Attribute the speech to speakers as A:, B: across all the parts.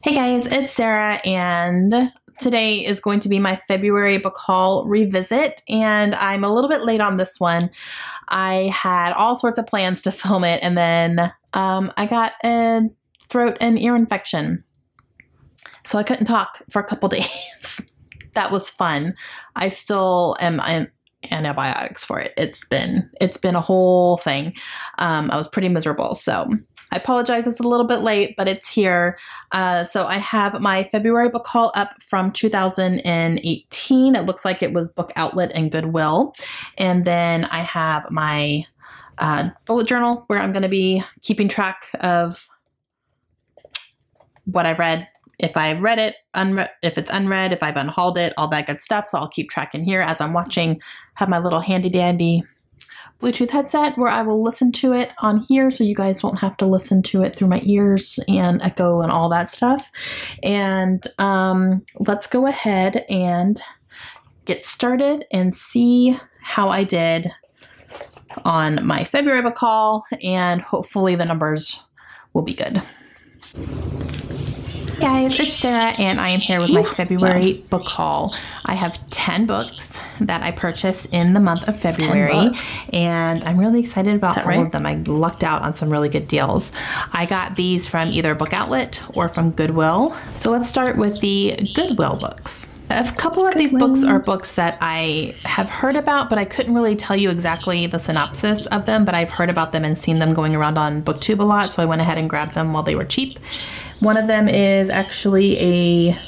A: Hey guys, it's Sarah, and today is going to be my February book haul revisit, and I'm a little bit late on this one. I had all sorts of plans to film it, and then I got a throat and ear infection, so I couldn't talk for a couple days. That was fun. I still am on antibiotics for it. It's been a whole thing. I was pretty miserable, so I apologize, it's a little bit late, but it's here. So I have my February book haul up from 2018. It looks like it was Book Outlet and Goodwill. And then I have my bullet journal where I'm going to be keeping track of what I've read, if I've read it, if it's unread, if I've unhauled it, all that good stuff. So I'll keep track in here as I'm watching. Have my little handy dandy Bluetooth headset where I will listen to it on here so you guys don't have to listen to it through my ears and echo and all that stuff. And let's go ahead and get started and see how I did on my February book haul, and hopefully the numbers will be good. Guys, it's Sarah, and I am here with my February book haul. I have 10 books that I purchased in the month of February, and I'm really excited about all of them. I lucked out on some really good deals. I got these from either Book Outlet or from Goodwill. So let's start with the Goodwill books. A couple of these books are books that I have heard about, but I couldn't really tell you exactly the synopsis of them, but I've heard about them and seen them going around on BookTube a lot, so I went ahead and grabbed them while they were cheap. One of them is actually a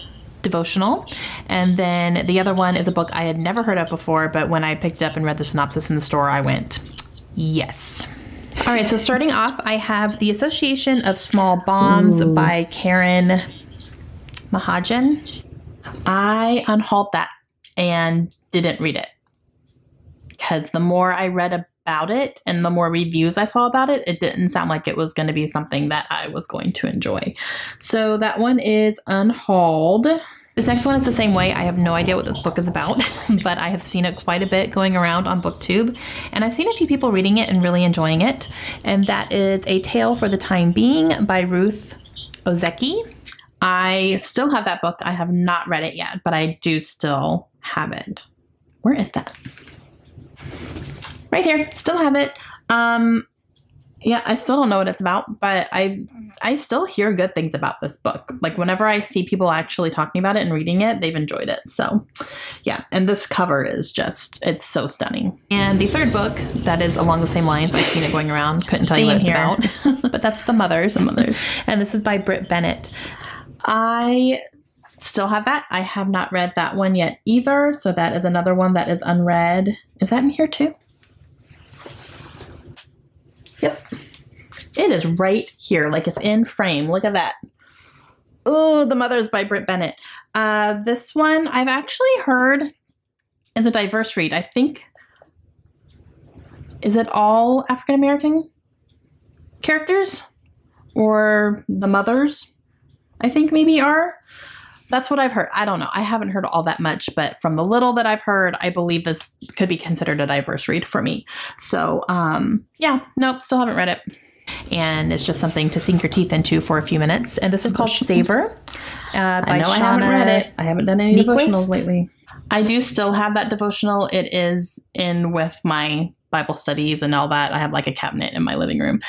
A: devotional, and then the other one is a book I had never heard of before, but when I picked it up and read the synopsis in the store, I went, yes. All right, so starting off, I have The Association of Small Bombs by Karen Mahajan. I unhauled that and didn't read it because the more I read about it and the more reviews I saw about it, it didn't sound like it was going to be something that I was going to enjoy. So that one is unhauled. This next one is the same way. I have no idea what this book is about, but I have seen it quite a bit going around on BookTube, and I've seen a few people reading it and really enjoying it, and that is A Tale for the Time Being by Ruth Ozeki. I still have that book. I have not read it yet, but I do still have it. Where is that? Right here. Still have it. Yeah, I still don't know what it's about, but I still hear good things about this book. Like whenever I see people actually talking about it and reading it, they've enjoyed it. So yeah, and this cover is just, it's so stunning. And the third book that is along the same lines, I've seen it going around, couldn't tell you what it's about, but that's The Mothers. The Mothers. And this is by Brit Bennett. I still have that. I have not read that one yet either, so that is another one that is unread. Is that in here too? Yep. It is right here, like it's in frame. Look at that. Oh, The Mothers by Brit Bennett. This one I've actually heard is a diverse read. I think, is it all African American characters? Or the mothers? I think maybe are. That's what I've heard. I don't know. I haven't heard all that much, but from the little that I've heard, I believe this could be considered a diverse read for me. So, yeah, nope, still haven't read it. And it's just something to sink your teeth into for a few minutes. And this is called Savor by Shauna. I haven't read it. I haven't done any devotionals lately. I do still have that devotional. It is in with my Bible studies and all that. I have like a cabinet in my living room.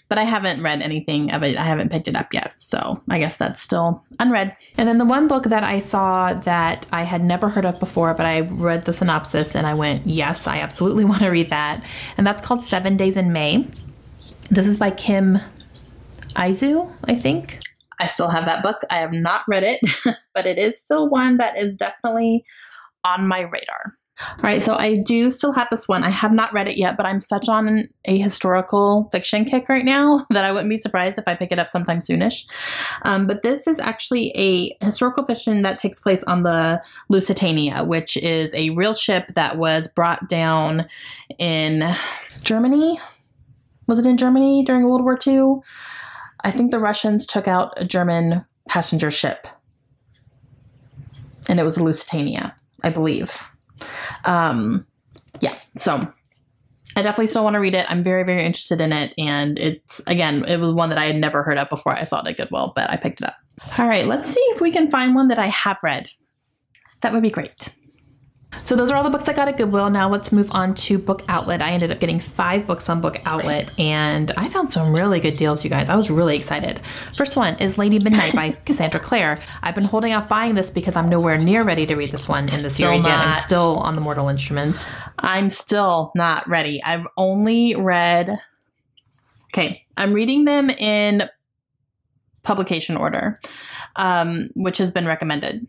A: But I haven't read anything of it. I haven't picked it up yet. So I guess that's still unread. And then the one book that I saw that I had never heard of before, but I read the synopsis and I went, yes, I absolutely want to read that. And that's called 7 Days in May. This is by Kim Aizu, I think. I still have that book. I have not read it, but it is still one that is definitely on my radar. All right, so I do still have this one. I have not read it yet, but I'm such on a historical fiction kick right now that I wouldn't be surprised if I pick it up sometime soonish. But this is actually a historical fiction that takes place on the Lusitania, which is a real ship that was brought down in Germany. Was it in Germany during World War II? I think the Russians took out a German passenger ship, and it was the Lusitania, I believe. Yeah, so I definitely still want to read it. I'm very, very interested in it. And it's, again, it was one that I had never heard of before I saw it at Goodwill, but I picked it up. All right, let's see if we can find one that I have read. That would be great. So those are all the books I got at Goodwill. Now let's move on to Book Outlet. I ended up getting 5 books on Book Outlet, and I found some really good deals, you guys. I was really excited. First one is Lady Midnight by Cassandra Clare. I've been holding off buying this because I'm nowhere near ready to read this one in the series yet. I'm still on the Mortal Instruments. I'm still not ready. I've only read... Okay, I'm reading them in publication order, which has been recommended.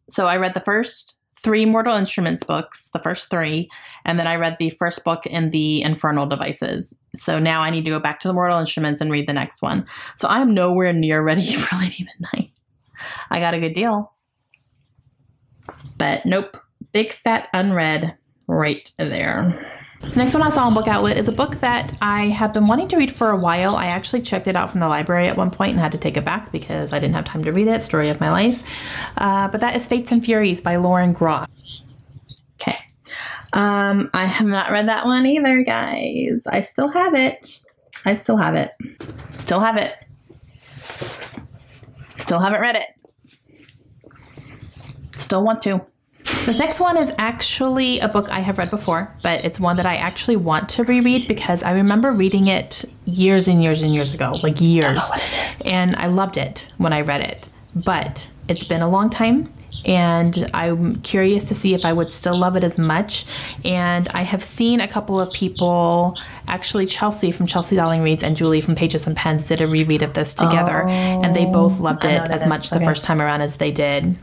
A: So I read the first 3 Mortal Instruments books, the first 3, and then I read the first book in the Infernal Devices. So now I need to go back to the Mortal Instruments and read the next one. So I'm nowhere near ready for Lady Midnight. I got a good deal. But nope, big fat unread right there. The next one I saw on Book Outlet is a book that I have been wanting to read for a while. I actually checked it out from the library at one point and had to take it back because I didn't have time to read it. Story of my life. But that is Fates and Furies by Lauren Groff. Okay. I have not read that one either, guys. I still have it. Still have it. Still haven't read it. Still want to. This next one is actually a book I have read before, but it's one that I actually want to reread because I remember reading it years and years and years ago, like years. And I loved it when I read it, but it's been a long time and I'm curious to see if I would still love it as much. And I have seen a couple of people, actually Chelsea from Chelsea Darling Reads and Julie from Pages and Pens did a reread of this together, and they both loved it as much the first time around as they did.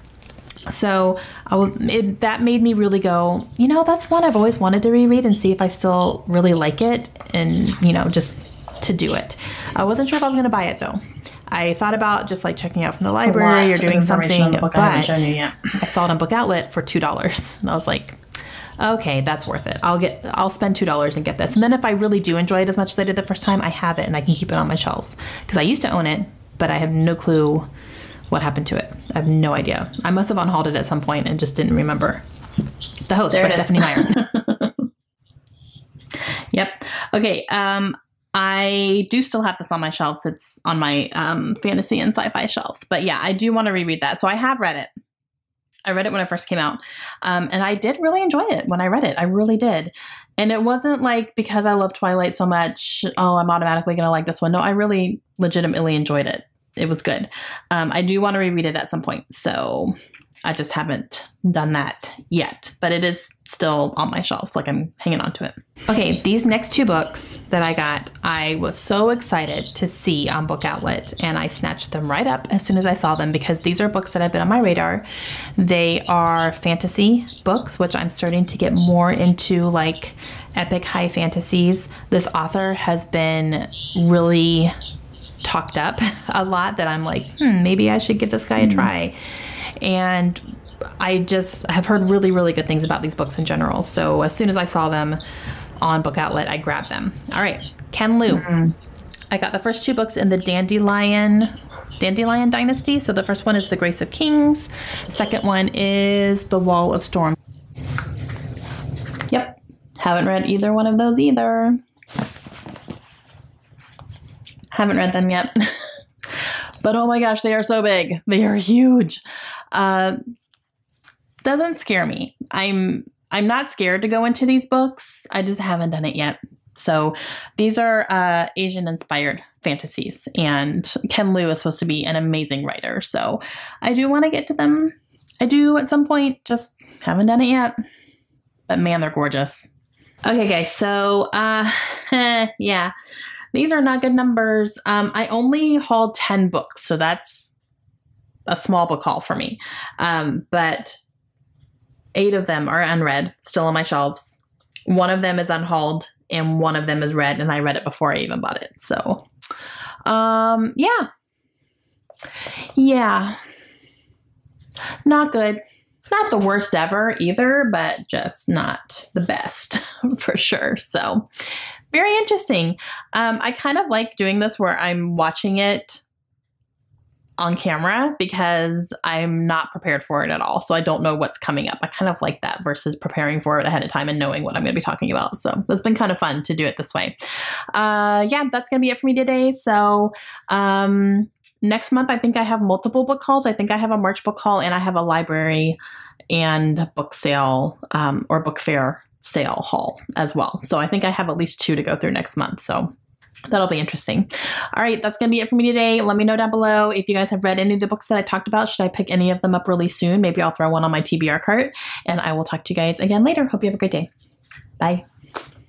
A: So that made me really go, you know, that's one I've always wanted to reread and see if I still really like it and, you know, just to do it. I wasn't sure if I was going to buy it, though. I thought about just like checking out from the library or doing something, but I saw it on Book Outlet for $2. And I was like, okay, that's worth it. I'll spend $2 and get this. And then if I really do enjoy it as much as I did the first time, I have it and I can keep it on my shelves. Because I used to own it, but I have no clue what happened to it. I have no idea. I must have unhauled it at some point and just didn't remember. The Host by Stephanie Meyer. Yep. Okay. I do still have this on my shelves. It's on my fantasy and sci-fi shelves. But yeah, I do want to reread that. So I have read it. I read it when it first came out. And I did really enjoy it when I read it. I really did. And it wasn't like because I love Twilight so much, oh, I'm automatically going to like this one. No, I really legitimately enjoyed it. It was good. I do want to reread it at some point, so I just haven't done that yet. But it is still on my shelves, like I'm hanging on to it. Okay, these next 2 books that I got, I was so excited to see on Book Outlet, and I snatched them right up as soon as I saw them because these are books that have been on my radar. They are fantasy books, which I'm starting to get more into, like epic high fantasies. This author has been really talked up a lot that I'm like, maybe I should give this guy a try. And I just have heard really, really good things about these books in general. So as soon as I saw them on Book Outlet, I grabbed them. All right, Ken Liu. I got the first 2 books in the Dandelion Dynasty. So the first one is The Grace of Kings. Second one is The Wall of Storm. Yep, haven't read either one of those either. Haven't read them yet. But oh my gosh, they are so big. They are huge. Doesn't scare me. I'm not scared to go into these books. I just haven't done it yet. So these are Asian inspired fantasies, and Ken Liu is supposed to be an amazing writer. So I do want to get to them. I do at some point, just haven't done it yet. But man, they're gorgeous. Okay, guys. So yeah. These are not good numbers. I only hauled 10 books, so that's a small book haul for me. But 8 of them are unread, still on my shelves. 1 of them is unhauled, and 1 of them is read, and I read it before I even bought it. So, yeah. Yeah. Not good. Not the worst ever either, but just not the best for sure. So, very interesting. I kind of like doing this where I'm watching it on camera because I'm not prepared for it at all. So I don't know what's coming up. I kind of like that versus preparing for it ahead of time and knowing what I'm going to be talking about. So it's been kind of fun to do it this way. Yeah, that's going to be it for me today. So next month, I think I have multiple book hauls. I think I have a March book haul and I have a library and book sale or book fair sale haul as well. So I think I have at least 2 to go through next month. So that'll be interesting. All right, that's going to be it for me today. Let me know down below if you guys have read any of the books that I talked about. Should I pick any of them up really soon? Maybe I'll throw one on my TBR cart, and I will talk to you guys again later. Hope you have a great day. Bye.